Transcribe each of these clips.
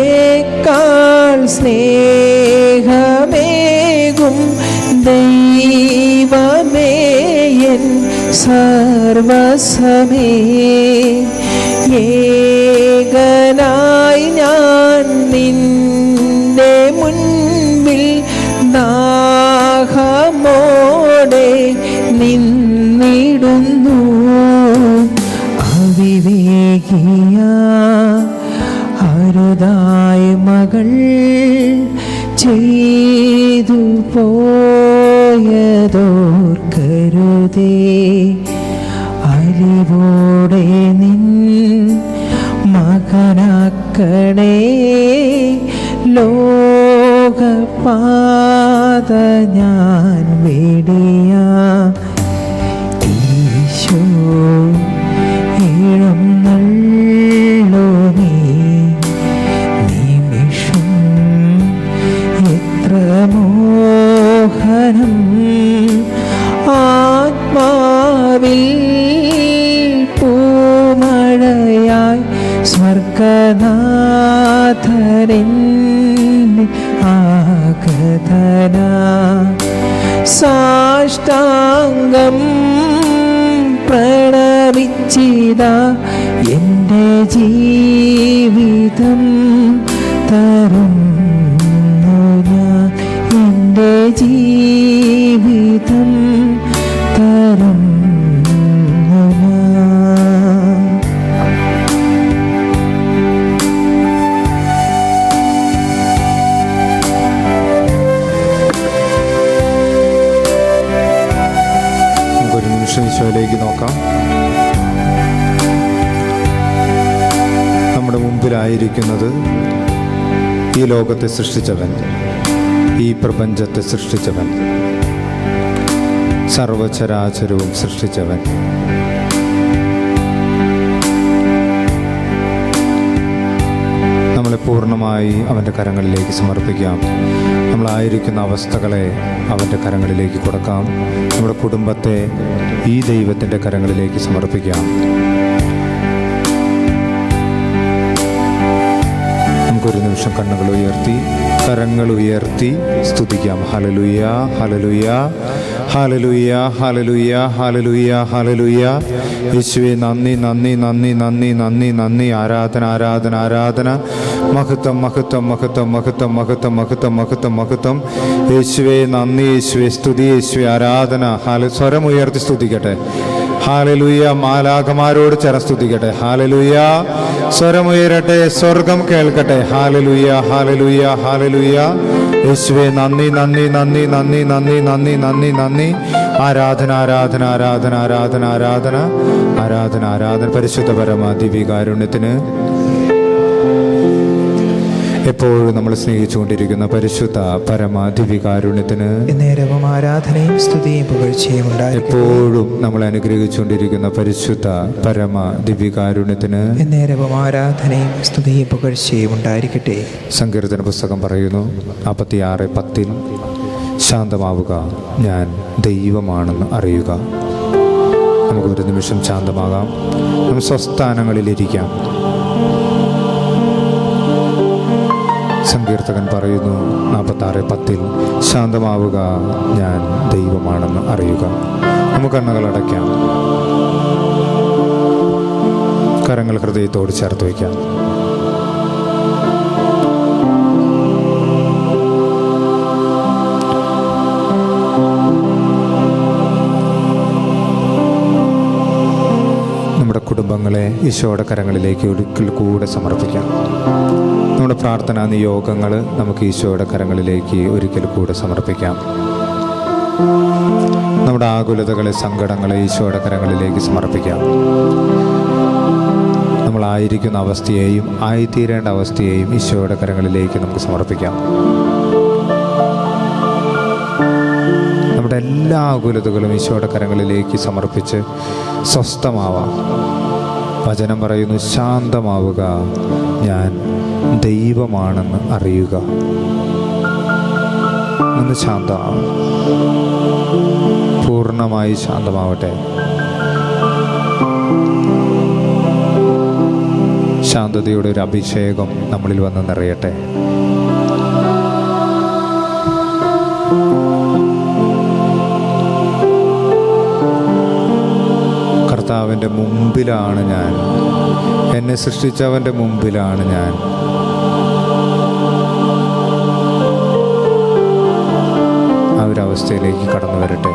അമ്മയേക്കാൾ സ്നേഹമേകും ദൈവമേ എൻ സർവസ്വമേ, ഏകനായി ഞാൻ നിന്റെ മുൻപിൽ ദാഹമോടെ നിന്നിടുന്നു. അവിവേകിയ അരുതായ മകൾ ചെയ്തു പോയതോർക്കരുതേ, അറിവോടെ നിൻ മകനാക്കണേ. ലോകപാത ഞാൻ വെടിയ ഈശോ എഴുന്നള്ളോ നീ നിമിഷം. എത്ര മോഹനം ആത്മാവിൽ പൂമഴയായി സ്വർഗനാഥനിൻ ആഗതന. സാഷ്ടാംഗം പ്രണമിച്ചിതാ എൻ്റെ ജീവിതം തരുന്നു ഞാൻ, എൻ്റെ ജീവിതം തരുന്നു ഞാൻ. നമുക്കൊരു നിമിഷം ഈശോയിലേക്ക് നോക്കാം. നമ്മുടെ മുമ്പിലായിരിക്കുന്നത് ഈ ലോകത്തെ സൃഷ്ടിച്ചവൻ, ഈ പ്രപഞ്ചത്തെ സൃഷ്ടിച്ചവൻ, സർവചരാചരവും സൃഷ്ടിച്ചവൻ. നമ്മളെ പൂർണ്ണമായി അവൻ്റെ കരങ്ങളിലേക്ക് സമർപ്പിക്കാം. നമ്മളായിരിക്കുന്ന അവസ്ഥകളെ അവൻ്റെ കരങ്ങളിലേക്ക് കൊടുക്കാം. നമ്മുടെ കുടുംബത്തെ ഈ ദൈവത്തിൻ്റെ കരങ്ങളിലേക്ക് സമർപ്പിക്കാം. നമുക്കൊരു നിമിഷം കണ്ണുകൾ ഉയർത്തി കരങ്ങൾ ഉയർത്തി സ്തുതിക്കാം. Hallelujah, hallelujah, hallelujah, hallelujah, hallelujah, hallelujah. യേശുവേ നന്ദി, നന്ദി, നന്ദി, നന്ദി, നന്ദി, നന്ദി. ആരാധന, ആരാധന, ആരാധന. മഹത്വം, മഹത്വം, മഹത്വം, മഹത്വം, മഹത്വം, മഹത്വം, മഹത്വം, മഹത്വം. യേശുവേ നന്ദി, യേശുവേ സ്തുതി, യേശുവേ ആരാധന. സ്വരം ഉയർത്തി സ്തുതിക്കട്ടെ. ഹല്ലേലൂയ. മാലാഖമാരോട് ചേർന്ന് സ്തുതിക്കട്ടെ. ഹല്ലേലൂയ. സ്വരമുയരട്ടെ, സ്വർഗം കേൾക്കട്ടെ. Hallelujah, hallelujah, hallelujah. യേശുവേ നന്ദി, നന്ദി, നന്ദി, നന്ദി, നന്ദി, നന്ദി, നന്ദി, നന്ദി. ആരാധന, ആരാധന, ആരാധന, ആരാധന, ആരാധന, ആരാധന, ആരാധന. പരിശുദ്ധ പരമ ദിവ്യകാരുണ്യത്തിന് എപ്പോഴും നമ്മൾ സ്നേഹിച്ചുകൊണ്ടിരിക്കുന്ന പരിശുദ്ധ പരമ ദിവ്യകാരുണ്യത്തിന് നേരവും ആരാധനയും സ്തുതിയും പുകഴ്ചയും ഉണ്ടായി. എപ്പോഴും നമ്മളെ അനുഗ്രഹിച്ചുകൊണ്ടിരിക്കുന്ന പരിശുദ്ധ പരമ ദിവ്യകാരുണ്യത്തിന് നേരവും ആരാധനയും സ്തുതിയും പുകഴ്ചയും ഉണ്ടായിരിക്കട്ടെ. സങ്കീർത്തന പുസ്തകം പറയുന്നു 46:10, ശാന്തമാവുക, ഞാൻ ദൈവമാണെന്ന് അറിയുക. നമുക്കൊരു നിമിഷം ശാന്തമാകാം. നമ്മൾ സ്വസ്ഥാനങ്ങളിലിരിക്കാം. സങ്കീർത്തകൻ പറയുന്നു 46:10, ശാന്തമാവുക, ഞാൻ ദൈവമാണെന്ന് അറിയുക. നമുക്ക് കണ്ണുകൾ അടയ്ക്കാം. കരങ്ങൾ ഹൃദയത്തോട് ചേർത്ത് വയ്ക്കാം. നമ്മുടെ കുടുംബങ്ങളെ ഈശോയുടെ കരങ്ങളിലേക്ക് ഒരിക്കൽ കൂടെ സമർപ്പിക്കാം. നമ്മുടെ പ്രാർത്ഥനാ നിയോഗങ്ങൾ നമുക്ക് ഈശോയുടെ കരങ്ങളിലേക്ക് ഒരിക്കൽ കൂടെ സമർപ്പിക്കാം. നമ്മുടെ ആകുലതകളെ, സങ്കടങ്ങളെ ഈശോയുടെ കരങ്ങളിലേക്ക് സമർപ്പിക്കാം. നമ്മളായിരിക്കുന്ന അവസ്ഥയെയും ആയിത്തീരേണ്ട അവസ്ഥയെയും ഈശോയുടെ കരങ്ങളിലേക്ക് നമുക്ക് സമർപ്പിക്കാം. നമ്മുടെ എല്ലാ ആകുലതകളും ഈശോയുടെ കരങ്ങളിലേക്ക് സമർപ്പിച്ച് സ്വസ്ഥമാവാം. വചനം പറയുന്നു, ശാന്തമാവുക, ഞാൻ ദൈവമാണെന്ന് അറിയുക. ഒന്ന് ശാന്തമാവും. പൂർണ്ണമായി ശാന്തമാവട്ടെ. ശാന്തതയുടെ ഒരു അഭിഷേകം നമ്മളിൽ വന്ന് നിറയട്ടെ. കർത്താവിൻ്റെ മുമ്പിലാണ് ഞാൻ, എന്നെ സൃഷ്ടിച്ചവൻ്റെ മുമ്പിലാണ് ഞാൻ. ആ ഒരു അവസ്ഥയിലേക്ക് കടന്നു വരട്ടെ.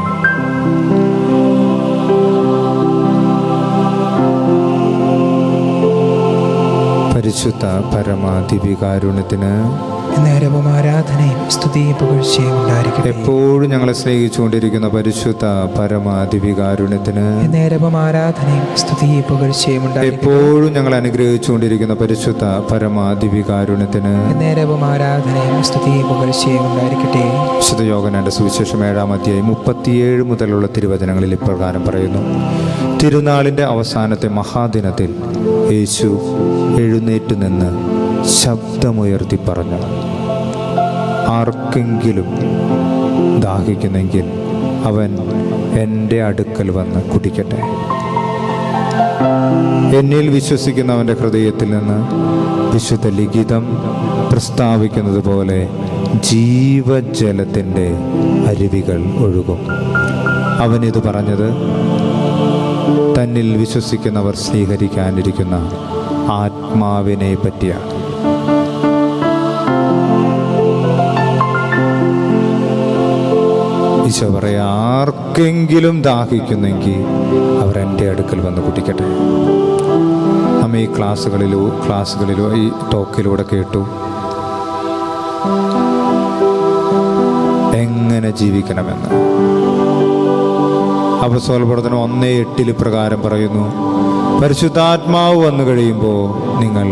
പരിശുദ്ധ പരമാധികാരുണ്യത്തിന് നേരവും ആരാധനയും സ്തുതിയും പുകഴ്ചയും ഉണ്ടായിരിക്കട്ടെ. എപ്പോഴും ഞങ്ങളെ സ്നേഹിച്ചുകൊണ്ടിരിക്കുന്ന പരിശുദ്ധ പരമാധികാരുണ്യത്തിന് നേരവും ആരാധനയും സ്തുതിയും പുകഴ്ചയും ഉണ്ടായിരിക്കട്ടെ. എപ്പോഴും ഞങ്ങളെ അനുഗ്രഹിച്ചുകൊണ്ടിരിക്കുന്ന പരിശുദ്ധ പരമാധികാരുണ്യത്തിന് നേരവും ആരാധനയും സ്തുതിയും പുകഴ്ചയും ഉണ്ടായിരിക്കട്ടെ. വിശുദ്ധ യോഹന്നാന്റെ സുവിശേഷം 7-ാം അധ്യായം 37 മുതലുള്ള തിരുവചനങ്ങളിൽ ഇപ്രകാരം പറയുന്നു: തിരുനാളിൻ്റെ അവസാനത്തെ മഹാദിനത്തിൽ യേശു എഴുന്നേറ്റ് നിന്ന് ശബ്ദമുയർത്തി പറഞ്ഞു, ആർക്കെങ്കിലും ദാഹിക്കുന്നെങ്കിൽ അവൻ എൻ്റെ അടുക്കൽ വന്ന് കുടിക്കട്ടെ. എന്നിൽ വിശ്വസിക്കുന്നവൻ്റെ ഹൃദയത്തിൽ നിന്ന് വിശുദ്ധ ലിഖിതം പ്രസ്താവിക്കുന്നത് പോലെ ജീവജലത്തിൻ്റെ അരുവികൾ ഒഴുകും. അവനിത് പറഞ്ഞത് തന്നിൽ വിശ്വസിക്കുന്നവർ സ്വീകരിക്കാനിരിക്കുന്ന ആത്മാവിനെ പറ്റിയാണ്. ഈശോ പറയാ, ആർക്കെങ്കിലും ദാഹിക്കുന്നെങ്കിൽ അവർ എൻ്റെ അടുക്കൽ വന്ന് കുടിക്കട്ടെ. നമ്മ ഈ ക്ലാസ്സുകളിലോ ഈ ടോക്കിലൂടെ കേട്ടു എങ്ങനെ ജീവിക്കണമെന്ന്. അപ്പോസ്തലപ്രവർത്തനം 1:8 പ്രകാരം പറയുന്നു, പരിശുദ്ധാത്മാവ് വന്നു കഴിയുമ്പോൾ നിങ്ങൾ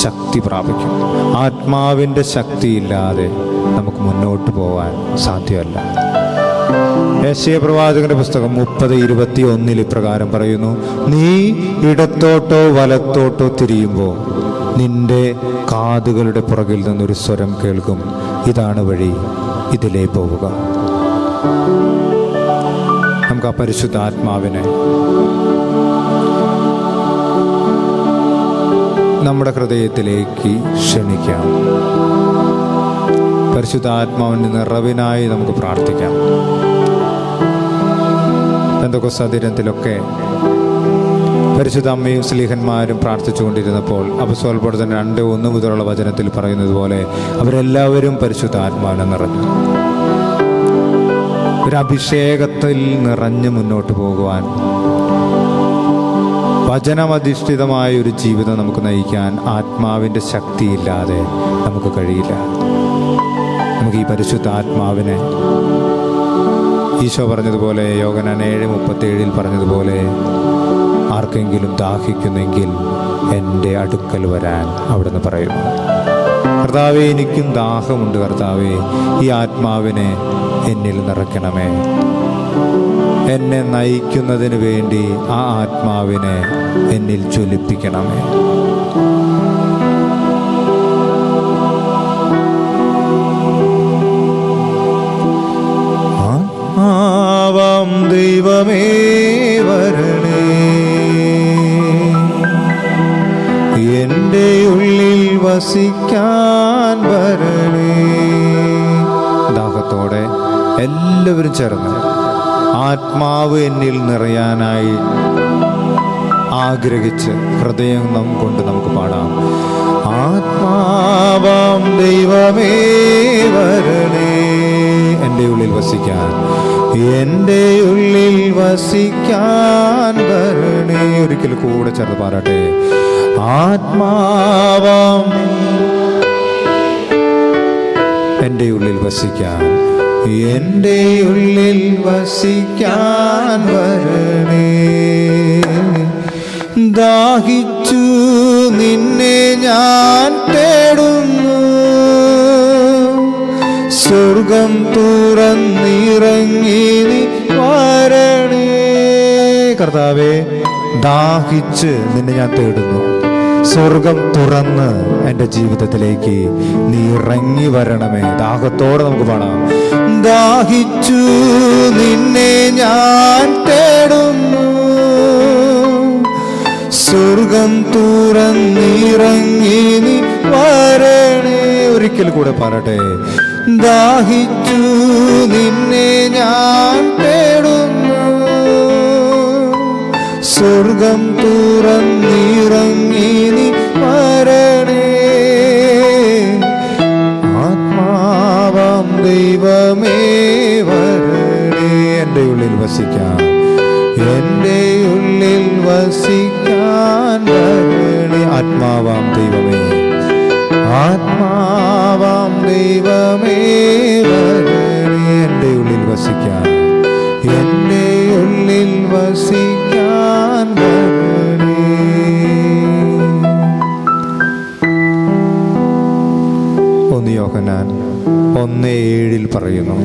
ശക്തി പ്രാപിക്കും. ആത്മാവിൻ്റെ ശക്തിയില്ലാതെ നമുക്ക് മുന്നോട്ട് പോകാൻ സാധ്യമല്ല. യെശയ്യാ പ്രവാചകന്റെ പുസ്തകം 30:21 ഇപ്രകാരം പറയുന്നു, നീ ഇടത്തോട്ടോ വലത്തോട്ടോ തിരിയുമ്പോൾ നിന്റെ കാതുകളുടെ പുറകിൽ നിന്നൊരു സ്വരം കേൾക്കും, ഇതാണ് വഴി, ഇതിലേ പോവുക. നമുക്ക് ആ പരിശുദ്ധാത്മാവിനെ നമ്മുടെ ഹൃദയത്തിലേക്ക് ക്ഷണിക്കാം. പരിശുദ്ധാത്മാവിൻ്റെ നിറവിനായി നമുക്ക് പ്രാർത്ഥിക്കാം. പെന്തക്കോസ്ത് ദിനത്തിലൊക്കെ പരിശുദ്ധ അമ്മയും സ്ലീഹന്മാരും പ്രാർത്ഥിച്ചുകൊണ്ടിരുന്നപ്പോൾ അപ്പോസ്തലപ്രവർത്തനം 2:1 മുതലുള്ള വചനത്തിൽ പറയുന്നത് പോലെ അവരെല്ലാവരും പരിശുദ്ധാത്മാവിനെ നിറഞ്ഞു. ഒരു അഭിഷേകത്തിൽ നിറഞ്ഞ് മുന്നോട്ട് പോകുവാൻ, വചനമധിഷ്ഠിതമായ ഒരു ജീവിതം നമുക്ക് നയിക്കാൻ ആത്മാവിൻ്റെ ശക്തിയില്ലാതെ നമുക്ക് കഴിയില്ല. നമുക്ക് ഈ പരിശുദ്ധാത്മാവിനെ ഈശോ പറഞ്ഞതുപോലെ, യോഹന്നാൻ 7:37 പറഞ്ഞതുപോലെ, ആർക്കെങ്കിലും ദാഹിക്കുന്നെങ്കിൽ എൻ്റെ അടുക്കൽ വരാൻ അവിടുന്ന് പറയുന്നു. കർത്താവേ, എനിക്കും ദാഹമുണ്ട്. കർത്താവേ, ഈ ആത്മാവിനെ എന്നിൽ നിറയ്ക്കണമേ. എന്നെ നയിക്കുന്നതിന് വേണ്ടി ആ ആത്മാവിനെ എന്നിൽ ജ്വലിപ്പിക്കണമേ. ആത്മാവാം ദൈവമേ വരണേ, എൻ്റെ ഉള്ളിൽ വസിക്കാൻ വരണേ. ദാഹത്തോടെ എല്ലാവരും ചേർന്ന് ആത്മാവ് എന്നിൽ നിറയാനായി ആഗ്രഹിച്ച് ഹൃദയം കൊണ്ട് നമുക്ക് പാടാം. ആത്മാവാം ദൈവമേ വരണേ, എൻ്റെ ഉള്ളിൽ വസിക്കാൻ, എൻ്റെ ഉള്ളിൽ വസിക്കാൻ വരണേ. ഒരിക്കൽ കൂടെ ചേർന്ന് പാടട്ടെ. ആത്മാവാം എൻ്റെ ഉള്ളിൽ വസിക്കാൻ, എൻ്റെ ഉള്ളിൽ വസിക്കാൻ വരണേ. ദാഹിച്ചു നിന്നെ ഞാൻ തേടുന്നു, സ്വർഗം തുറന്നിറങ്ങി നീ വരണേ. കർത്താവേ, ദാഹിച്ച് നിന്നെ ഞാൻ തേടുന്നു, സ്വർഗം തുറന്ന് എൻ്റെ ജീവിതത്തിലേക്ക് നീ ഇറങ്ങി വരണമേ. ദാഹത്തോടെ നമുക്ക് പാടാം. ദാഹിച്ചു നിന്നെ ഞാൻ തേടുന്നു, സ്വർഗം തുറന്നിറങ്ങി നീ വരണേ. ഒരിക്കൽ കൂടെ പറയട്ടെ. ദാഹിച്ചു നിന്നെ ഞാൻ തേടുന്നു, സ്വർഗം തുറന്നിറങ്ങി നീ വരണേ. ആത്മാവാം ദൈവമേ വരണേ. എൻ്റെ ഉള്ളിൽ വസിക്കാം, എൻ്റെ ഉള്ളിൽ വസിക്കാൻ വരണേ. ആത്മാവാം ദൈവമേ, ആത്മാവാം ദൈവമേ വരണേ. എൻ്റെ ഉള്ളിൽ വസിക്കാൻ, എൻ്റെ ഉള്ളിൽ വസിക്കാൻ വരണേ. ഒന്ന് യോഹന്നാൻ 1:7 പറയുന്നു,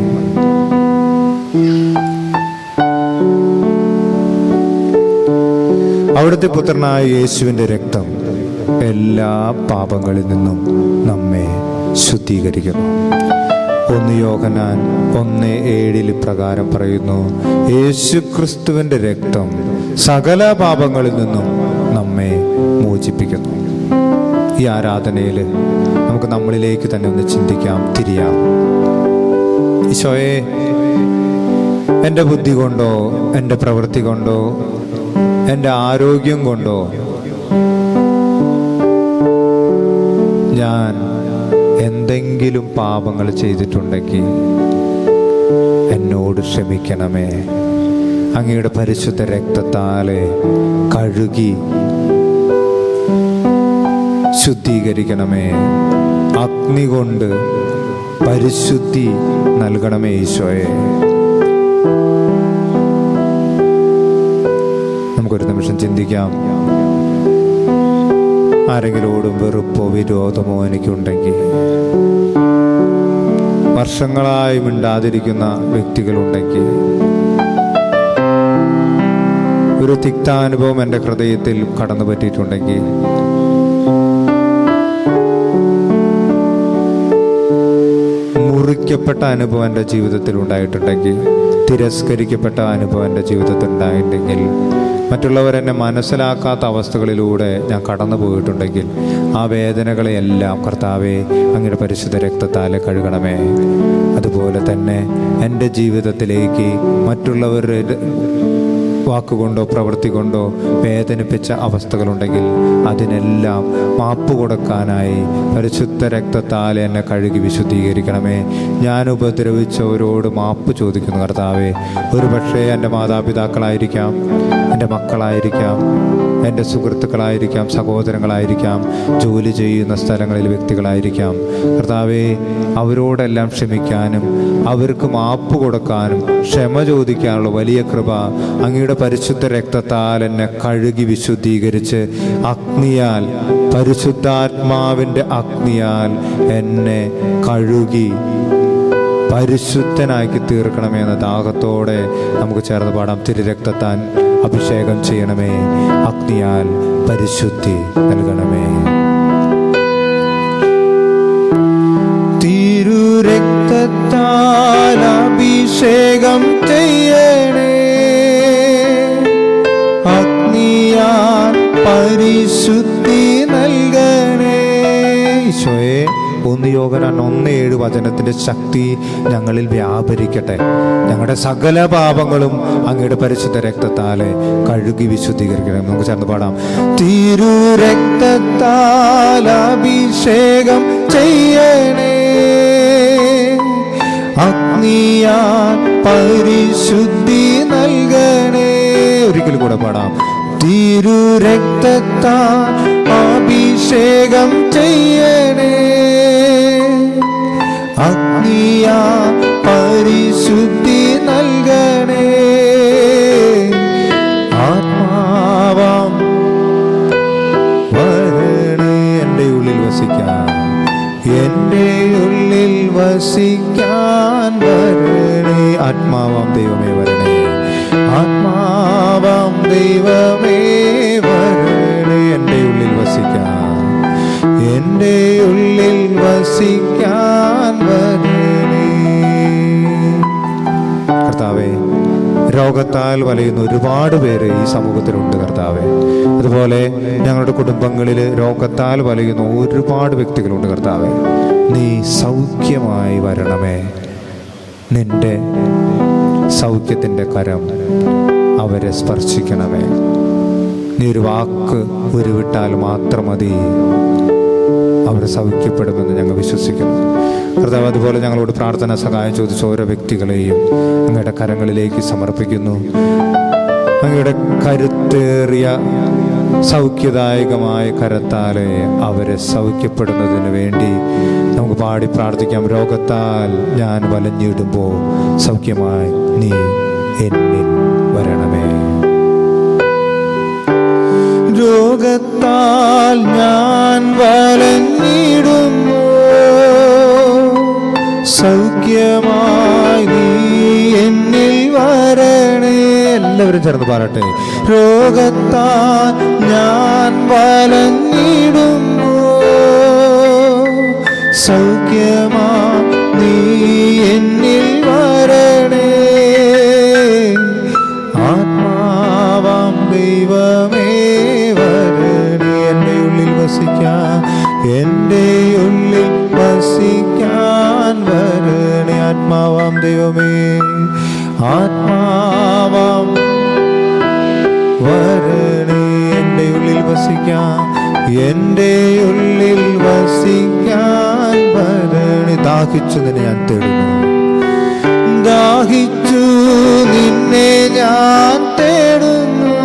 അവിടുത്തെ പുത്രനായ യേശുവിൻ്റെ രക്തം എല്ലാ പാപങ്ങളിൽ നിന്നും നമ്മെ ശുദ്ധീകരിക്കുന്നു. 1 യോഹന്നാൻ 1:7 പ്രകാരം പറയുന്നു, യേശു ക്രിസ്തുവിൻ്റെ രക്തം സകല പാപങ്ങളിൽ നിന്നും നമ്മെ മോചിപ്പിക്കുന്നു. ഈ ആരാധനയിൽ നമുക്ക് നമ്മളിലേക്ക് തന്നെ ഒന്ന് ചിന്തിക്കാം, തിരിയാം. ഈശോയെ, എൻ്റെ ബുദ്ധി കൊണ്ടോ, എൻ്റെ പ്രവൃത്തി കൊണ്ടോ, എൻ്റെ ആരോഗ്യം കൊണ്ടോ ഞാൻ എന്തെങ്കിലും പാപങ്ങൾ ചെയ്തിട്ടുണ്ടെങ്കിൽ എന്നോട് ക്ഷമിക്കണമേ. അങ്ങയുടെ പരിശുദ്ധ രക്തത്താലെ കഴുകി ശുദ്ധീകരിക്കണമേ. അഗ്നി കൊണ്ട് പരിശുദ്ധി നൽകണമേ ഈശോയെ. നമുക്കൊരു നിമിഷം ചിന്തിക്കാം. ആരെങ്കിലോടും വെറുപ്പോ വിരോധമോ എനിക്കുണ്ടെങ്കിൽ, വർഷങ്ങളായി മിണ്ടാതിരിക്കുന്ന വ്യക്തികളുണ്ടെങ്കിൽ, ഒരു തിക്താനുഭവം എൻ്റെ ഹൃദയത്തിൽ കടന്നു പറ്റിയിട്ടുണ്ടെങ്കിൽ, മുറിക്കപ്പെട്ട അനുഭവം എൻ്റെ ജീവിതത്തിൽ ഉണ്ടായിട്ടുണ്ടെങ്കിൽ, തിരസ്കരിക്കപ്പെട്ട അനുഭവം എൻ്റെ ജീവിതത്തിൽ ഉണ്ടായിട്ടുണ്ടെങ്കിൽ, മറ്റുള്ളവരെന്നെ മനസ്സിലാക്കാത്ത അവസ്ഥകളിലൂടെ ഞാൻ കടന്നു പോയിട്ടുണ്ടെങ്കിൽ, ആ വേദനകളെയെല്ലാം കർത്താവേ അങ്ങയുടെ പരിശുദ്ധ രക്തത്താലെ കഴുകണമേ. അതുപോലെ തന്നെ എൻ്റെ ജീവിതത്തിലേക്ക് മറ്റുള്ളവരുടെ വാക്കുകൊണ്ടോ പ്രവൃത്തി കൊണ്ടോ വേദനിപ്പിച്ച അവസ്ഥകളുണ്ടെങ്കിൽ അതിനെല്ലാം മാപ്പ് കൊടുക്കാനായി പരിശുദ്ധ രക്തത്താൽ എന്നെ കഴുകി വിശുദ്ധീകരിക്കണമേ. ഞാൻ ഉപദ്രവിച്ചവരോട് മാപ്പ് ചോദിക്കുന്നു കർത്താവേ. ഒരു പക്ഷേ എൻ്റെ മാതാപിതാക്കളായിരിക്കാം, എൻ്റെ മക്കളായിരിക്കാം, എൻ്റെ സുഹൃത്തുക്കളായിരിക്കാം, സഹോദരങ്ങളായിരിക്കാം, ജോലി ചെയ്യുന്ന സ്ഥലങ്ങളിൽ വ്യക്തികളായിരിക്കാം. കർത്താവേ, അവരോടെല്ലാം ക്ഷമിക്കാനും അവർക്ക് മാപ്പ് കൊടുക്കാനും ക്ഷമ ചോദിക്കാനുള്ള വലിയ കൃപ അങ്ങയുടെ പരിശുദ്ധ രക്തത്താൽ എന്നെ കഴുകി വിശുദ്ധീകരിച്ച് അഗ്നിയാൽ, പരിശുദ്ധാത്മാവിൻ്റെ അഗ്നിയാൽ എന്നെ കഴുകി പരിശുദ്ധനാക്കി തീർക്കണമെന്ന ദാഹത്തോടെ നമുക്ക് ചേർന്ന് പാടാം. തിരുരക്തത്താൻ അഭിഷേകം ചെയ്യണമേ, അഗ്നിയാൽ പരിശുദ്ധി നൽകണമേ. തിരുരക്തത്താൽ അഭിഷേകം ചെയ്യണേ, അഗ്നിയാൽ പരിശുദ്ധി നൽകണേ. ഈശോയെ, 1 യോഹന്നാൻ 1:7 വചനത്തിൻ്റെ ശക്തി ഞങ്ങളിൽ വ്യാപരിക്കട്ടെ. ഞങ്ങളുടെ സകല പാപങ്ങളും അങ്ങയുടെ പരിശുദ്ധ രക്തത്താലെ കഴുകി വിശുദ്ധീകരിക്കണം. നമുക്ക് ചേർന്ന് പാടാം. തിരുരക്തത്താൽ അഭിഷേകം ചെയ്യണേ, അഗ്നിയാൽ പരിശുദ്ധി നൽകണേ. ഒരിക്കൽ കൂടെ പാടാം. തിരുരക്തത്താൽ അഭിഷേകം ചെയ്യണേ, അഗ്നിയാൽ പരിശുദ്ധി നൽകണേ. ആത്മാവാം വരണേ, എൻ്റെ ഉള്ളിൽ വസിക്കാൻ, എൻ്റെ ഉള്ളിൽ വസിക്കാൻ വരണേ. ആത്മാവാം ദൈവമേ വരണേ, ആത്മാവാം ദൈവമേ വരണേ, എൻ്റെ ഉള്ളിൽ വസിക്കാൻ, കർത്താവെ, രോഗത്താൽ വലയുന്ന ഒരുപാട് പേര് ഈ സമൂഹത്തിലുണ്ട് കർത്താവെ. അതുപോലെ ഞങ്ങളുടെ കുടുംബങ്ങളിൽ രോഗത്താൽ വലയുന്ന ഒരുപാട് വ്യക്തികളുണ്ട് കർത്താവെ. നീ സൗഖ്യമായി വരണമേ. നിന്റെ സൗഖ്യത്തിൻ്റെ കരം അവരെ സ്പർശിക്കണമേ. നീ ഒരു വാക്ക് ഉരുവിട്ടാൽ മാത്രം മതി, അവർ സൗഖ്യപ്പെടുമെന്ന് ഞങ്ങൾ വിശ്വസിക്കുന്നു കർത്താവ്. അതുപോലെ ഞങ്ങളോട് പ്രാർത്ഥന സഹായം ചോദിച്ച ഓരോ വ്യക്തികളെയും അങ്ങയുടെ കരങ്ങളിലേക്ക് സമർപ്പിക്കുന്നു. അങ്ങയുടെ കരുത്തേറിയ സൗഖ്യദായകമായ കരത്താലെ അവരെ സൗഖ്യപ്പെടുന്നതിന് വേണ്ടി നമുക്ക് പാടി പ്രാർത്ഥിക്കാം. രോഗത്താൽ ഞാൻ വലഞ്ഞിടുമ്പോൾ സൗഖ്യമായി നീ എന്നിൽ വരണമേ. രോഗത്താൽ ഞാൻ വലഞ്ഞിടുമ്പോൾ സൗഖ്യമായി നീ എന്നിൽ വരണേ. എല്ലാവരും ചേർന്ന് പാടട്ടെ. രോഗത്താൽ ഞാൻ വലഞ്ഞിടുമ്പോൾ സൗഖ്യമായി നീ എന്നിൽ വരണേ. ആത്മാവാം ദൈവമേ വരണേ. എൻ്റെ ഉള്ളിൽ വസിക്കാൻ, എൻ്റെ ഉള്ളിൽ വസിക്കാൻ വരണേ. ആത്മാവാം ദൈവമേ, ആത്മാവാം വരണേ. എൻ്റെ ഉള്ളിൽ വസിക്കാൻ, എൻ്റെ ഉള്ളിൽ വസിക്കാൻ വരണേ. ദാഹിച്ചു നിന്നെ ഞാൻ തേടുന്നു, ദാഹിച്ചു നിന്നെ ഞാൻ തേടുന്നു.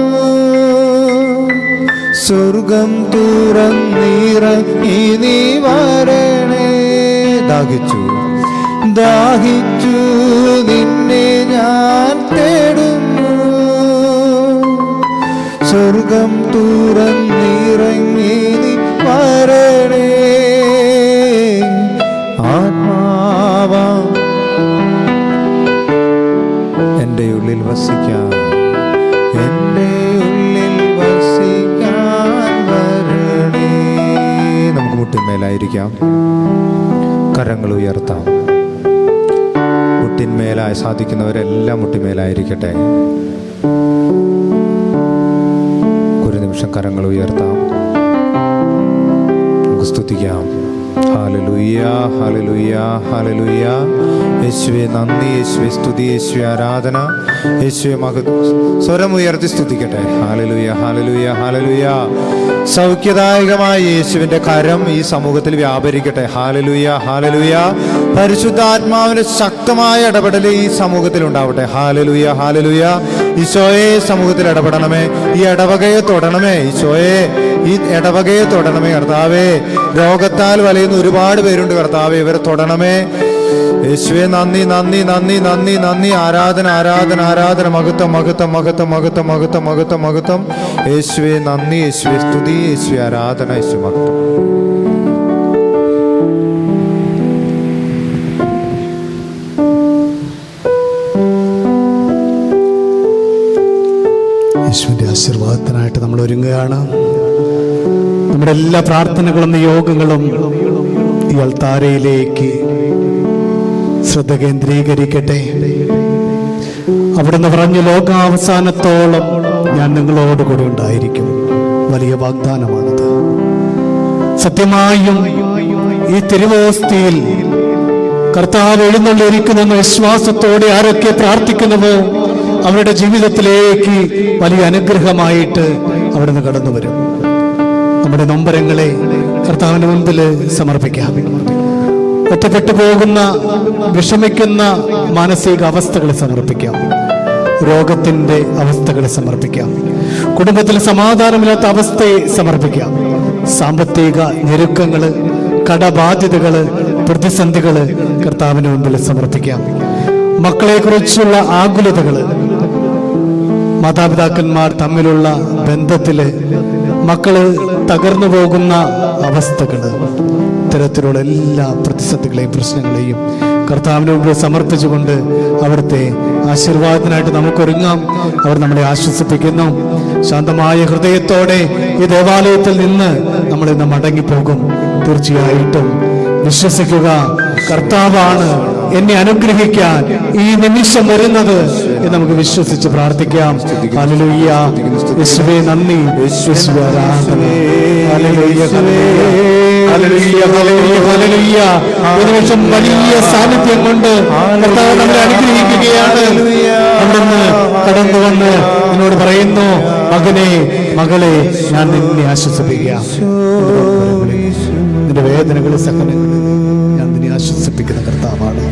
സ്വർഗം തുറന്നിറങ്ങി നീ വരണേ. ദാഹിച്ചു, ദാഹിച്ചു നിന്നെ ഞാൻ തേടുന്നു. സ്വർഗം തുറന്നിറങ്ങി നീ വരണേ. ആത്മാവാം എൻ്റെ ഉള്ളിൽ വസിക്കാൻ, എൻ്റെ ഉള്ളിൽ വസിക്കാൻ വരണേ. നമുക്ക് മുട്ടിന്മേലായിരിക്കാം, കരങ്ങൾ ഉയർത്താം. മുട്ടിന്മേലായി സാധിക്കുന്നവരെല്ലാം മുട്ടിന്മേലായിരിക്കട്ടെ. ഒരു നിമിഷം കരങ്ങൾ ഉയർത്താം, നമുക്ക് സ്തുതിക്കാം. Hallelujah, hallelujah, hallelujah. യേശുവേ നന്ദി, യേശുവേ സ്തുതി, യേശുവേ ആരാധന, യേശുവേ മഹത്വം. സ്വരം ഉയർത്തി സ്തുതിക്കട്ടെ. Hallelujah, hallelujah, hallelujah. സൗഖ്യദായകമായ യേശുവിൻ്റെ കരം ഈ സമൂഹത്തിൽ വ്യാപരിക്കട്ടെ. Hallelujah, hallelujah. പരിശുദ്ധാത്മാവിന്റെ ശക്തമായ ഇടപെടൽ ഈ സമൂഹത്തിൽ ഉണ്ടാവട്ടെ. Hallelujah, hallelujah. ഈശോയെ സമൂഹത്തിൽ ഇടപെടണമേ. ഈ ഇടവകയെ തൊടണമേ ഈശോയെ. ഈ ഇടവകയെ തൊടണമേ കർത്താവേ. രോഗത്താൽ വലയുന്ന ഒരുപാട് പേരുണ്ട് കർത്താവേ, ഇവരെ തൊടണമേ യേശുവേ. നന്ദി, നന്ദി, നന്ദി, നന്ദി, നന്ദി. ആരാധന, ആരാധന, ആരാധന. മഹത്വം, മഹത്വം, മഹത്വം, മഹത്വം, മഹത്വം, മഹത്വം, മഹത്വം. യേശുവേ നന്ദി, യേശുവേ സ്തുതി, യേശുവേ ആരാധന, യേശു മഹത്വം. യേശുവിൻ്റെ ആശീർവാദത്തിനായിട്ട് നമ്മൾ ഒരുങ്ങുകയാണ്. നമ്മുടെ എല്ലാ പ്രാർത്ഥനകളും നിയോഗങ്ങളും ഈ അൾത്താരയിലേക്ക് ശ്രദ്ധ കേന്ദ്രീകരിക്കട്ടെ. അവിടുന്ന് പറഞ്ഞു, ലോകാവസാനത്തോളം ഞാൻ നിങ്ങളോട് കൂടെ ഉണ്ടായിരിക്കും. വലിയ വാഗ്ദാനമാണത്. സത്യമായും ഈ തിരുവോസ്തിയിൽ കർത്താവ് എഴുന്നള്ളിയിരിക്കുന്ന വിശ്വാസത്തോടെ ആരൊക്കെ പ്രാർത്ഥിക്കുന്നുവോ അവരുടെ ജീവിതത്തിലേക്ക് വലിയ അനുഗ്രഹമായിട്ട് അവിടുന്ന് കടന്നു വരും. നമ്മുടെ നൊമ്പരങ്ങളെ കർത്താവിന് മുൻപിൽ സമർപ്പിക്കാം. ഒറ്റപ്പെട്ടു പോകുന്ന, വിഷമിക്കുന്ന മാനസിക അവസ്ഥകളെ സമർപ്പിക്കാം. രോഗത്തിൻ്റെ അവസ്ഥകളെ സമർപ്പിക്കാം. കുടുംബത്തിൽ സമാധാനമില്ലാത്ത അവസ്ഥയെ സമർപ്പിക്കാം. സാമ്പത്തിക ഞെരുക്കങ്ങള്, കടബാധ്യതകള്, പ്രതിസന്ധികള് കർത്താവിന് മുൻപിൽ സമർപ്പിക്കാം. മക്കളെക്കുറിച്ചുള്ള ആകുലതകള്, മാതാപിതാക്കന്മാർ തമ്മിലുള്ള ബന്ധത്തില് മക്കള് തകർന്നു പോകുന്ന അവസ്ഥകള്, ഇത്തരത്തിലുള്ള എല്ലാ പ്രതിസന്ധികളെയും പ്രശ്നങ്ങളെയും കർത്താവിന് മുമ്പ് സമർപ്പിച്ചുകൊണ്ട് അവിടുത്തെ ആശീർവാദത്തിനായിട്ട് നമുക്കൊരുങ്ങാം. അവർ നമ്മളെ ആശ്വസിപ്പിക്കുന്നു. ശാന്തമായ ഹൃദയത്തോടെ ഈ ദേവാലയത്തിൽ നിന്ന് നമ്മളിന്ന് മടങ്ങിപ്പോകും. തീർച്ചയായിട്ടും വിശ്വസിക്കുക, കർത്താവാണ് എന്നെ അനുഗ്രഹിക്കാൻ ഈ നിമിഷം വരുന്നത് എന്ന് നമുക്ക് വിശ്വസിച്ച് പ്രാർത്ഥിക്കാം. ഹല്ലേലൂയ. യേശുവേ നന്ദി, യേശുവേ ആരാധന. Hallelujah, hallelujah, hallelujah, hallelujah. ഒരു നിമിഷം വലിയ സാന്നിധ്യം കൊണ്ട് കർത്താവ് നമ്മളെ അനുഗ്രഹിക്കുകയാണ്. അവിടുന്ന് കടന്നു വന്ന് എന്നോട് പറയുന്നു, മകനെ, മകളെ, ഞാൻ നിന്നെ ആശ്വസിപ്പിക്കാം. നിന്റെ വേദനകളും സഹനങ്ങളും ഞാൻ നിന്നെ ആശ്വസിപ്പിക്കുന്ന കർത്താവാണ്.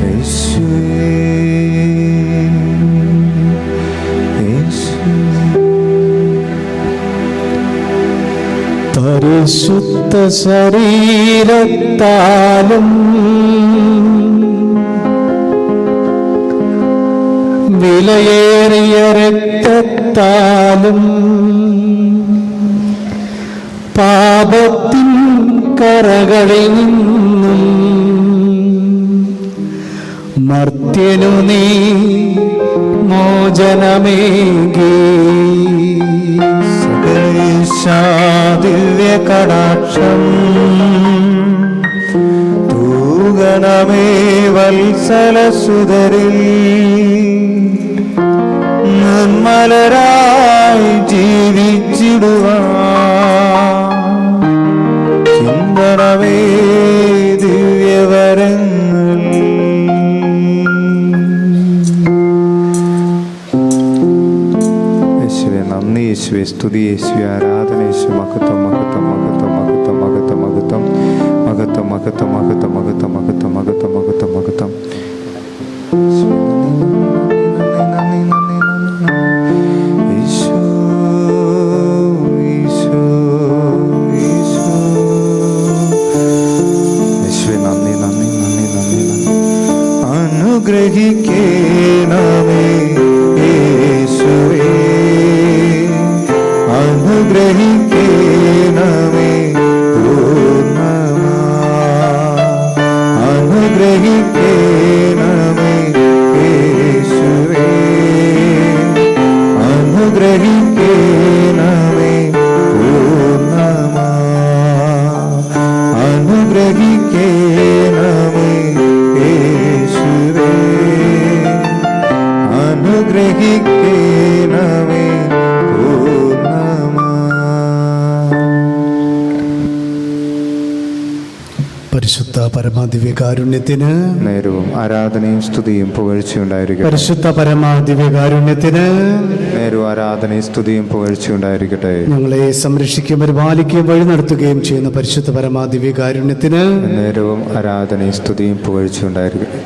പരിശുദ്ധ ശരീരത്താലും വിലയേറിയ രക്തത്താലും പാപത്തിൻ കറകളിൽ നിന്നും മർത്യനു നീ മോചനമേകി. ദിവ്യ കടാക്ഷം തൂഗണമേ വത്സലസുതരിൽ നിർമ്മലരായി ജീവിച്ചിടുവാൻ ചിന്തനമേ ദിവ്യവരങ്ങൾ. യേശുവേ നന്ദി, യേശുവേ സ്തുതി, യേശുവേ ആരാധന, യേശു മഹത്വം മഹത്വം മഹത്വം മഹത്വം മഹത്വം മഹത്വം മഹത്വം മഹത്വം മഹത്വം മഹത്വം മഹത്വം മഹത്വം മഹത്വം മഹത്വം. അനുഗ്രഹിക്കണമേ യേശുവേ, അനുഗ്രഹിക്കണമേ പൂർണ്ണമായി, അനുഗ്രഹിക്കണമേ യേശുവേ, അനുഗ്രഹിക്കണമേ പൂർണ്ണമായി, അനുഗ്രഹിക്കണമേ യേശുവേ, അനുഗ്രഹിക്കണമേ പൂർണ്ണമായി. പരിശുദ്ധ പരമാദിവ്യകാരുണ്യത്തിന് നേരവും ആരാധനയും സ്തുതിയും പുകഴ്ചയുണ്ടായിരിക്കട്ടെ. പരിശുദ്ധ പരമാദിവ്യകാരുണ്യത്തിന് നേരവും ആരാധനയും സ്തുതിയും പുകഴ്ചയുണ്ടായിരിക്കട്ടെ. ഞങ്ങളെ സംരക്ഷിക്കുകയും പരിപാലിക്കുകയും വഴി നടത്തുകയും ചെയ്യുന്ന പരിശുദ്ധ പരമാദിവ്യകാരുണ്യത്തിന് നേരവും ആരാധനയും സ്തുതിയും പുകഴ്ചയുണ്ടായിരിക്കട്ടെ.